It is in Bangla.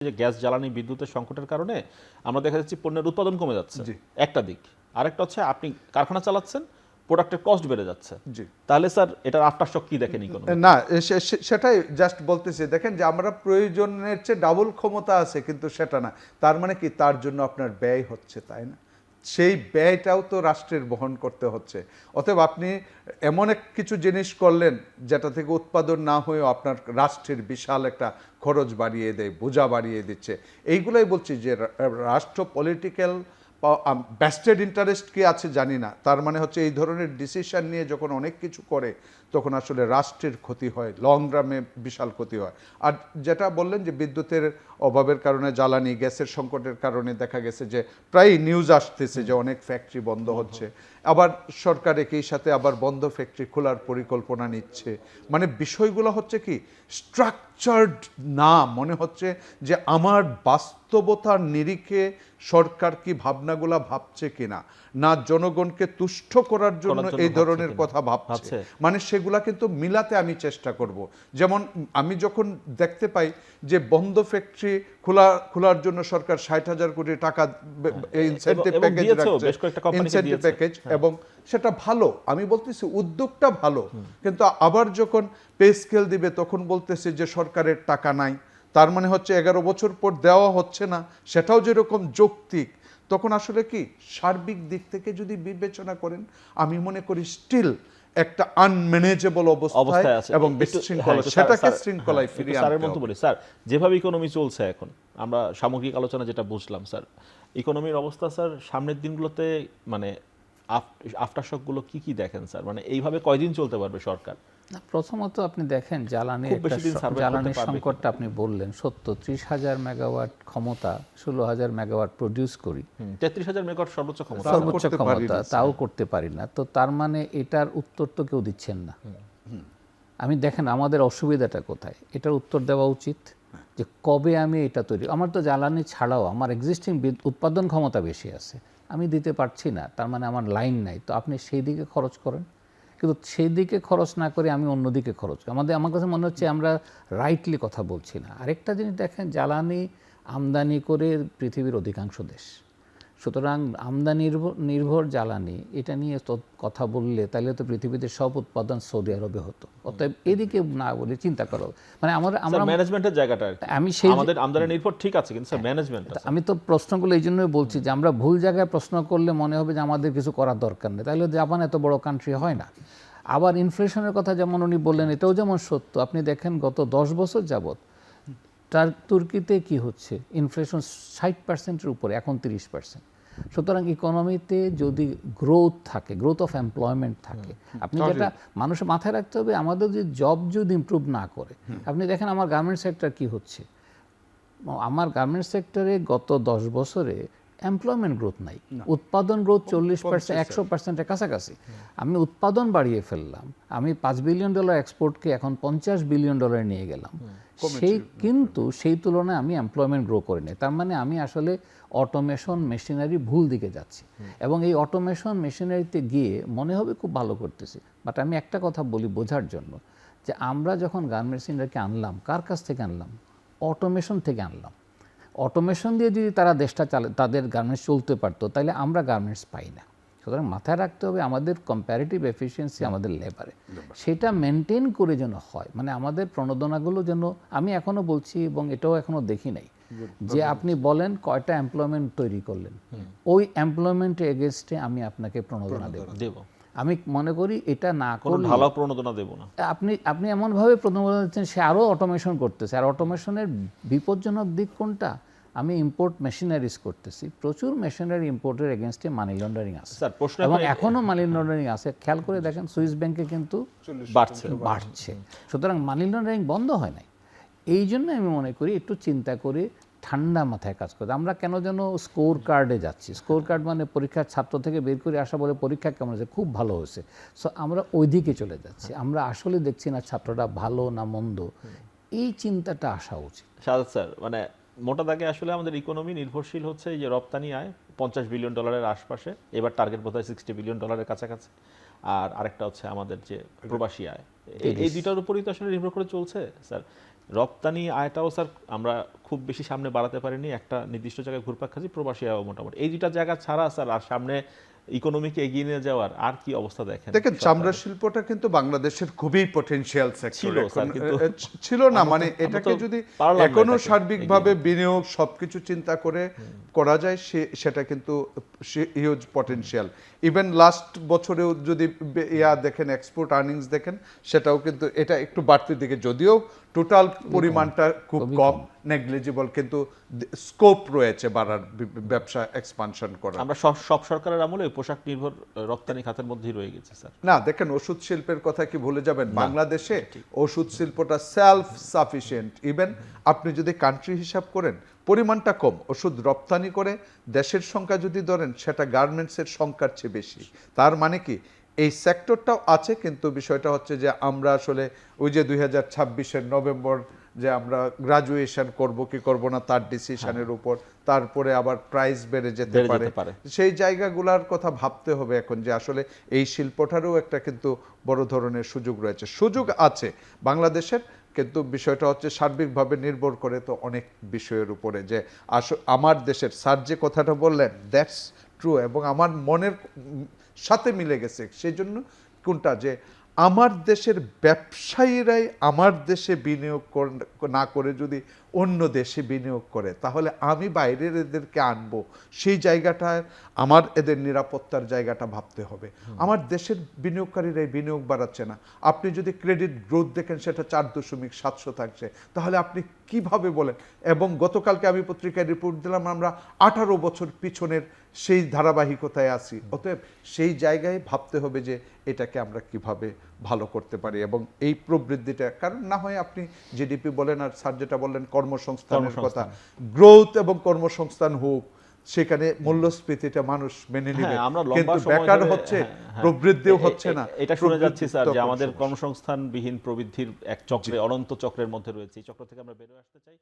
যে গ্যাস জ্বালানি বিদ্যুতের সংকটের কারণে আমরা দেখা যাচ্ছে পণ্যের উৎপাদন কমে যাচ্ছে, একটা দিক। আরেকটা হচ্ছে আপনি কারখানা চালাচ্ছেন, প্রোডাক্টের কস্ট বেড়ে যাচ্ছে। তাহলে স্যার এটার আফটার শক কি দেখেন ইকোনমি? না, সেটাই জাস্ট বলতেছি, দেখেন যে আমরা প্রয়োজনের চেয়ে ডাবল ক্ষমতা আছে, কিন্তু সেটা না। তার মানে কি, তার জন্য আপনার ব্যয় হচ্ছে, তাই না? সেই ব্যয়টাও তো রাষ্ট্রের বহন করতে হচ্ছে। অতএব আপনি এমন এক কিছু জিনিস করলেন যেটা থেকে উৎপাদন না হয়েও আপনার রাষ্ট্রের বিশাল একটা খরচ বাড়িয়ে দেয়, বোঝা বাড়িয়ে দিচ্ছে। এইগুলোই বলছি যে রাষ্ট্র পলিটিক্যাল ভেস্টেড ইন্টারেস্ট কি আছে জানি না, তার মানে হচ্ছে এই ধরনের ডিসিশন নিয়ে যখন অনেক কিছু করে তখন আসলে রাষ্ট্রের ক্ষতি হয়, লং রামে বিশাল ক্ষতি হয়। আর যেটা বললেন যে বিদ্যুতের অভাবের কারণে, জ্বালানি গ্যাসের সংকটের কারণে দেখা গেছে যে প্রায় নিউজ আসতেছে যে অনেক ফ্যাক্টরি বন্ধ হচ্ছে, আবার সরকার একই সাথে আবার বন্ধ ফ্যাক্টরি খোলার পরিকল্পনা নিচ্ছে। মানে বিষয়গুলো হচ্ছে কি স্ট্রাকচার্ড না, মনে হচ্ছে যে আমার বাস্তবতার নিরিখে সরকার কি ভাবনাগুলা ভাবছে কিনা, না জনগণকে তুষ্ট করার জন্য এই ধরনের কথা ভাবছে। মানে সেগুলা কিন্তু মিলাতে আমি চেষ্টা করব। যেমন আমি যখন দেখতে পাই যে বন্ধ ফ্যাক্টরি খোলার জন্য সরকার ৬০,০০০ কোটি টাকা ইনসেন্টিভ প্যাকেজ রাখছে, ইনসেন্টিভ প্যাকেজ, এবং সেটা ভালো, আমি বলতেছি উদ্যোগটা ভালো। কিন্তু আবার যখন পে স্কেল দিবে তখন বলতেছে যে সরকারের টাকা নাই। তার মানে হচ্ছে 11 বছর পর দেওয়া হচ্ছে না, সেটাও যেরকম যৌক্তিক। তখন আসলে কি সার্বিক দিক থেকে যদি বিবেচনা করেন, আমি মনে করি স্টিল একটা আনম্যানেজেবল অবস্থায় এবং বিশৃঙ্খলা, সেটাকে শৃঙ্খলায় ফিরিয়ে আনতে হবে। স্যারের মন্তব্য স্যার, যেভাবে ইকোনমি চলছে এখন, আমরা সামগ্রিক আলোচনা যেটা বুঝলাম স্যার, ইকোনমির অবস্থা স্যার সামনের দিনগুলোতে মানে আফটার শক গুলো কি কি দেখেন স্যার? মানে এইভাবে কয়দিন চলতে পারবে সরকার? প্রথমত আপনি দেখেন জ্বালানির সংকটটা আপনি বললেন সত্য। 30,000 মেগাওয়াট ক্ষমতা, 16,000 মেগাওয়াট প্রডিউস করি, 33,000 মেগাওয়াট সর্বোচ্চ ক্ষমতা, তাও করতে পারি না। তো তার মানে এটার উত্তর তো কেউ দিচ্ছেন না। আমি দেখেন আমাদের অসুবিধাটা কোথায়, এটার উত্তর দেওয়া উচিত যে কবে আমি এটা তৈরি। আমার তো জ্বালানি ছাড়াও আমার এক্সিস্টিং উৎপাদন ক্ষমতা বেশি আছে, আমি দিতে পারছি না, তার মানে আমার লাইন নাই। তো আপনি সেই দিকে খরচ করেন, কিন্তু সেই দিকে খরচ না করে আমি অন্যদিকে খরচ করি। আমার কাছে মনে হচ্ছে আমরা রাইটলি কথা বলছি না। আরেকটা জিনিস দেখেন, জ্বালানি আমদানি করে পৃথিবীর অধিকাংশ দেশ, সুতরাং আমদানি নির্ভর জ্বালানি এটা নিয়ে কথা বললে তাহলে তো পৃথিবীতে সব উৎপাদন সৌদি আরবে হতো। অতএব এদিকে না বলে চিন্তা করো, মানে আমরা ম্যানেজমেন্টের জায়গাটা আমি সেই আমাদের আমদানি নির্ভর ঠিক আছে, কিন্তু স্যার ম্যানেজমেন্ট, আমি তো প্রশ্নগুলো এই জন্যই বলছি যে আমরা ভুল জায়গায় প্রশ্ন করলে মনে হবে যে আমাদের কিছু করার দরকার নেই, তাহলে জাপান এত বড় কান্ট্রি হয় না। আবার ইনফ্লেশনের কথা যেমন উনি বললেন, এটাও যেমন সত্য। আপনি দেখেন গত 10 বছর যাবৎ তুর্কিতে কি হচ্ছে, ইনফ্লেশন 60%-এর উপরে, এখন 30%। সুতরাং ইকোনমিতে যদি গ্রোথ থাকে, গ্রোথ অফ এমপ্লয়মেন্ট থাকে, আপনি যেটা মানুষের মাথায় রাখতে হবে, আমাদের যে জব যদি ইমপ্রুভ না করে, আপনি দেখেন আমার গার্মেন্টস সেক্টর কি হচ্ছে। আমার গার্মেন্টস সেক্টরে গত 10 বছরে এমপ্লয়মেন্ট গ্রোথ নাই, উৎপাদন গ্রোথ 40%, 100%-এর কাছাকাছি। আমি উৎপাদন বাড়িয়ে ফেললাম, আমি $5 বিলিয়ন এক্সপোর্টকে এখন $50 বিলিয়ন নিয়ে গেলাম, কিন্তু সেই তুলনায় আমি এমপ্লয়মেন্ট গ্রো করি নাই। তার মানে আমি আসলে অটোমেশন মেশিনারি ভুল দিকে যাচ্ছি, এবং এই অটোমেশন মেশিনারিতে গিয়ে মনে হবে খুব ভালো করতেছি। বাট আমি একটা কথা বলি বোঝার জন্য, যে আমরা যখন গার্মেন্টস ইন্ডাস্ট্রিকে আনলাম, কার কাছ থেকে আনলাম? অটোমেশন থেকে আনলাম। অটোমেশন দিয়ে যদি তারা দেশটা তাদের গার্মেন্টস চলতে পারতো, তাহলে আমরা গার্মেন্টস পাই না। সুতরাং মাথায় রাখতে হবে আমাদের কম্প্যারেটিভ এফিসিয়েন্সি আমাদের লেবারে, সেটা মেনটেন করে যেন হয়। মানে আমাদের প্রণোদনাগুলো যেন, আমি এখনও বলছি এবং এটাও এখনও দেখি নাই যে আপনি বলেন কয়টা এমপ্লয়মেন্ট তৈরি করলেন, ওই এমপ্লয়মেন্টের এগেনস্টে আমি আপনাকে প্রণোদনা দেব। আমি মনে করি এটা না করলে ভালো প্রণোদনা দেব না। আপনি এমনভাবে প্রণোদনা দিচ্ছেন, সে আরও অটোমেশন করতেছে। আর অটোমেশনের বিপজ্জনক দিক কোনটা? আমি ইম্পোর্ট মেশিনারিজ করতেছি, প্রচুর মেশিনারি ইম্পোর্টের এগেনস্টে মানি লন্ডারিং আছে, এবং এখনও মানি লন্ডারিং আছে। খেয়াল করে দেখেন সুইস ব্যাংকে কিন্তু বাড়ছে। সুতরাং মানি লন্ডারিং বন্ধ হয় নাই। এই জন্য আমি মনে করি একটু চিন্তা করে ঠান্ডা মাথায় কাজ করতে। আমরা কেন যেন স্কোর কার্ডে যাচ্ছি। স্কোর কার্ড মানে পরীক্ষার ছাত্র থেকে বের করে আসা, বলে পরীক্ষা কেমন হয়েছে, খুব ভালো হয়েছে। সো আমরা ওই দিকে চলে যাচ্ছি, আমরা আসলে দেখছি না ছাত্রটা ভালো না মন্দ। এই চিন্তাটা আসা উচিত। সাদাত স্যার, মানে মোটা দাগে আসলে আমাদের ইকোনমি নির্ভরশীল হচ্ছে এই যে রপ্তানি আয় $50 বিলিয়ন আশপাশে, এবার টার্গেট বোধহয় $60 বিলিয়ন কাছাকাছি। আর আরেকটা হচ্ছে আমাদের যে প্রবাসী আয়, এই দুইটার উপরই তো আসলে নির্ভর করে চলছে স্যার। রপ্তানি আয়টাও স্যার আমরা খুব বেশি সামনে বাড়াতে পারেনি, একটা নির্দিষ্ট জায়গায় ঘুরপাক খাচ্ছি, প্রবাসী আয় মোটামুটি এই দুইটা জায়গা ছাড়া স্যার আর সামনে ইকোনমিকে এগিয়ে নিয়ে যাওয়ার আর কি অবস্থা দেখেন? দেখেন চামড়া শিল্পটা কিন্তু বাংলাদেশের খুবই পটেনশিয়াল সেক্টর ছিল, স্যার, কিন্তু ছিল না, মানে আমরা এটাকে তো যদি পারলাম না এখনো এটাকে সার্বিকভাবে বিনিয়োগ সবকিছু চিন্তা করে করা যায় সেটা কিন্তু হিউজ পটেনশিয়াল। ইভেন লাস্ট বছরেও যদি দেখেন এক্সপোর্ট আর্নিংস দেখেন, সেটাও কিন্তু এটা একটু বাড়তির দিকে, যদিও টোটাল পরিমাণটা খুব কম, নেগলিজিবল, কিন্তু স্কোপ রয়েছে বাড়ার, ব্যবসা এক্সপানশন করার। আমরা সব সরকারের আমলে ওই পোশাক নির্ভর রপ্তানি খাতের মধ্যেই রয়ে গেছে স্যার। না দেখেন, ওষুধ শিল্পের কথা কি ভুলে যাবেন? বাংলাদেশে ওষুধ শিল্পটা সেলফ সাফিসিয়েন্ট। ইভেন আপনি যদি কান্ট্রি হিসাব করেন, পরিমাণটা কম, ওষুধ রপ্তানি করে দেশের সংখ্যা যদি ধরেন, সেটা গার্মেন্টসের সংখ্যার চেয়ে বেশি। তার মানে কি এই সেক্টরটাও আছে, কিন্তু বিষয়টা হচ্ছে যে আমরা আসলে ওই যে 2026-এর নভেম্বর যে আমরা গ্রাজুয়েশন করব কি করব না তার ডিসিশনের উপর, তারপরে আবার প্রাইস বেড়ে যেতে পারে, সেই জায়গাগুলোর কথা ভাবতে হবে এখন, যে আসলে এই শিল্পটারও একটা কিন্তু বড় ধরনের সুযোগ রয়েছে, সুযোগ আছে বাংলাদেশের, কিন্তু বিষয়টা হচ্ছে সার্বিকভাবে নির্ভর করে তো অনেক বিষয়ের উপরে। যে আমার দেশের স্যার যে কথাটা বললেন, দ্যাটস ট্রু, এবং আমার মনের সাথে মিলে গেছে। সেই জন্য কোনটা, যে আমার দেশের ব্যবসায়ীরাই আমার দেশে বিনিয়োগ না করে যদি অন্য দেশে বিনিয়োগ করে, তাহলে আমি বাইরের এদেরকে আনবো, সেই জায়গাটায় আমার এদের নিরাপত্তার জায়গাটা ভাবতে হবে। আমার দেশের বিনিয়োগকারীরাই বিনিয়োগ বাড়াচ্ছে না। আপনি যদি ক্রেডিট গ্রোথ দেখেন, সেটা 4.7 থাকছে, তাহলে আপনি কিভাবে বলেন? এবং গতকালকে আমি পত্রিকায় রিপোর্ট দিলাম, আমরা 18 বছর পিছনের সেই ধারাবাহিকতায় আছি। অতএব সেই জায়গায় ভাবতে হবে যে এটাকে আমরা কিভাবে ভালো করতে পারি, এবং এই প্রবৃদ্ধিটা, কারণ না হয় আপনি জিডিপি বলেন, আর স্যার যেটা বললেন কর্মসংস্থানের কথা, গ্রোথ এবং কর্মসংস্থান হোক, সেখানে মূল্যস্ফীতিটা মানুষ মেনে নেবে, কিন্তু বেকার হচ্ছে, প্রবৃদ্ধিও হচ্ছে না। এটা শুনে যাচ্ছি স্যার যে আমাদের কর্মসংস্থানবিহীন প্রবৃদ্ধির এক চক্রে, অনন্ত চক্রের মধ্যে রয়েছে। এই চক্র থেকে আমরা বের হয়ে আসতে চাই।